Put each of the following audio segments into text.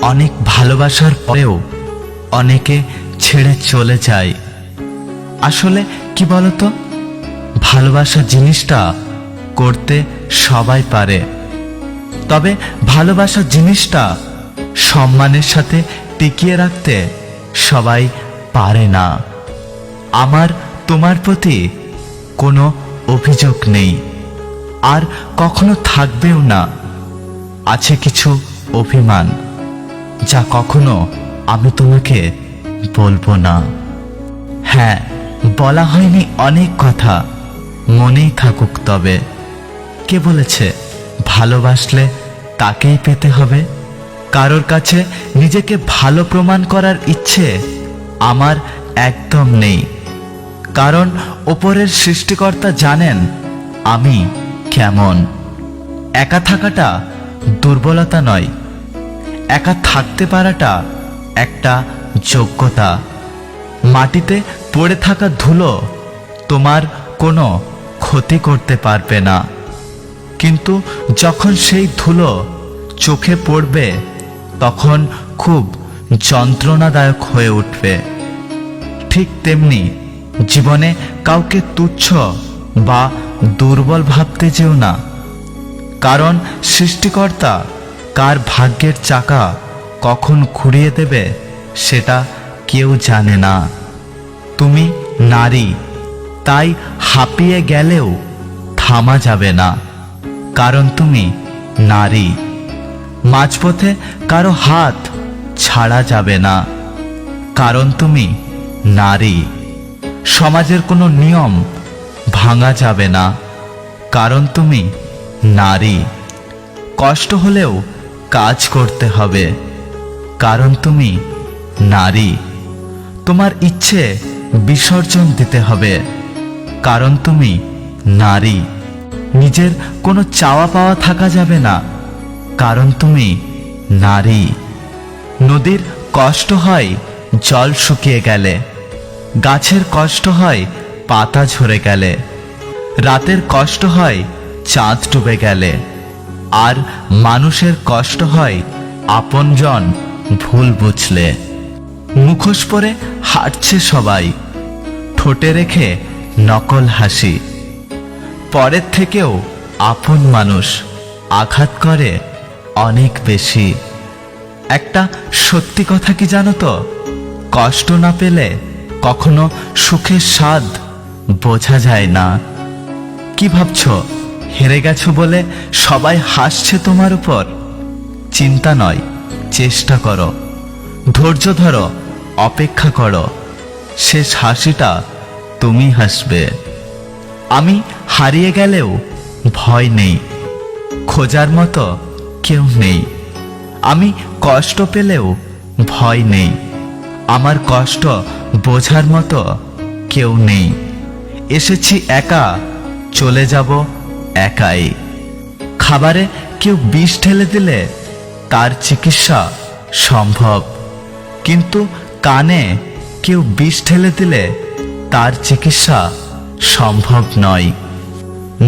অনেক ভালোবাসার পরেও অনেকে ছেড়ে চলে যায়। আসলে কি বলতো, ভালোবাসা জিনিসটা করতে সবাই পারে, তবে ভালোবাসা জিনিসটা সম্মানের সাথে টিকিয়ে রাখতে সবাই পারে না। আমার তোমার প্রতি কোনো অভিযোগ নেই, আর কখনো থাকবেও না। আছে কিছু অভিমান, যা কখনো আমি তোমাকে বলবো না। হ্যাঁ, বলা হয়নি অনেক কথা, মনেই থাকুক তবে। কে বলেছে ভালোবাসলে তাকেই পেতে হবে? কারোর কাছে নিজেকে ভালো প্রমাণ করার ইচ্ছে আমার একদম নেই, কারণ ওপরের সৃষ্টিকর্তা জানেন আমি কেমন। একা থাকাটা দুর্বলতা নয়, একা থাকতে পারাটা একটা যোগ্যতা। মাটিতে পড়ে থাকা ধুলো তোমার কোনো ক্ষতি করতে পারবে না, কিন্তু যখন সেই ধুলো চোখে পড়বে তখন খুব যন্ত্রণাদায়ক হয়ে উঠবে। ঠিক তেমনি জীবনে কাউকে তুচ্ছ বা দুর্বল ভাবতে যেও না, কারণ সৃষ্টিকর্তা কার ভাগ্যের চাকা কখন ঘুরিয়ে দেবে সেটা কেউ জানে না। তুমি নারী, তাই হাঁপিয়ে গেলেও থামা যাবে না, কারণ তুমি নারী। মাঝপথে কারো হাত ছাড়া যাবে না, কারণ তুমি নারী। সমাজের কোনো নিয়ম ভাঙা যাবে না, কারণ তুমি নারী। কষ্ট হলেও কাজ করতে হবে, কারণ তুমি নারী। তোমার ইচ্ছে বিসর্জন দিতে হবে, কারণ তুমি নারী। নিজের কোনো চাওয়া পাওয়া থাকা যাবে না, কারণ তুমি নারী। নদীর কষ্ট হয় জল শুকিয়ে গেলে, গাছের কষ্ট হয় পাতা ঝরে গেলে, রাতের কষ্ট হয় চাঁদ ডুবে গেলে, আর মানুষের কষ্ট হয় আপনজন ভুল বুঝলে। মুখোশ পরে হাঁটছে সবাই, ঠোঁটে রেখে নকল হাসি। পরের থেকেও আপন মানুষ আঘাত করে অনেক বেশি। একটা সত্যি কথা কি জানো তো, কষ্ট না পেলে কখনো সুখের স্বাদ বোঝা যায় না। কি ভাবছো, হেরে গেছো বলে সবাই হাসছে তোমার উপর? চিন্তা নয়, চেষ্টা করো, ধৈর্য ধরো, অপেক্ষা করো, শেষ হাসিটা তুমি হাসবে। আমি হারিয়ে গেলেও ভয় নেই, খোঁজার মতো কেউ নেই। আমি কষ্ট পেলেও ভয় নেই, আমার কষ্ট বোঝার মতো কেউ নেই। এসেছি একা, চলে যাব একাই। খাবারে কেউ বিষ ঢেলে দিলে তার চিকিৎসা সম্ভব, কিন্তু কানে কেউ বিষ ঢেলে দিলে তার চিকিৎসা সম্ভব নয়।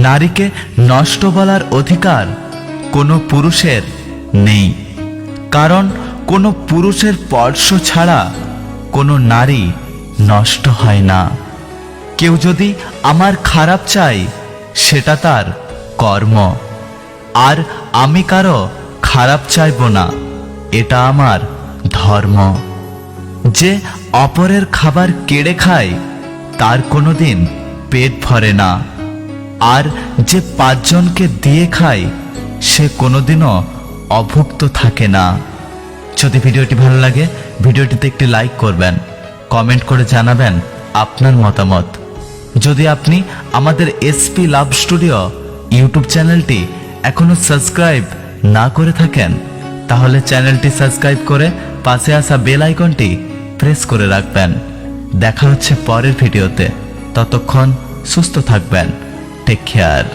নারীকে নষ্ট বলার অধিকার কোনো পুরুষের নেই, কারণ কোনো পুরুষের স্পর্শ ছাড়া কোনো নারী নষ্ট হয় না। কেউ যদি আমার খারাপ চায় সেটা তার কর্ম, আর আমি কারো খারাপ চাইব না, এটা আমার ধর্ম। যে অপরের খাবার কেড়ে খায় তার কোনোদিন পেট ভরে না, আর যে পাঁচজনকে দিয়ে খায় সে কোনোদিনও অভুক্ত থাকে না। যদি ভিডিওটি ভালো লাগে ভিডিওটিতে একটি লাইক করবেন, কমেন্ট করে জানাবেন আপনার মতামত। যদি আপনি আমাদের এসপি লাভ স্টুডিও ইউটিউব চ্যানেলটি এখনো সাবস্ক্রাইব না করে থাকেন, তাহলে চ্যানেলটি সাবস্ক্রাইব করে পাশে আসা বেল আইকনটি প্রেস করে রাখবেন। দেখা হচ্ছে পরের ভিডিওতে, ততক্ষণ সুস্থ থাকবেন। Take care.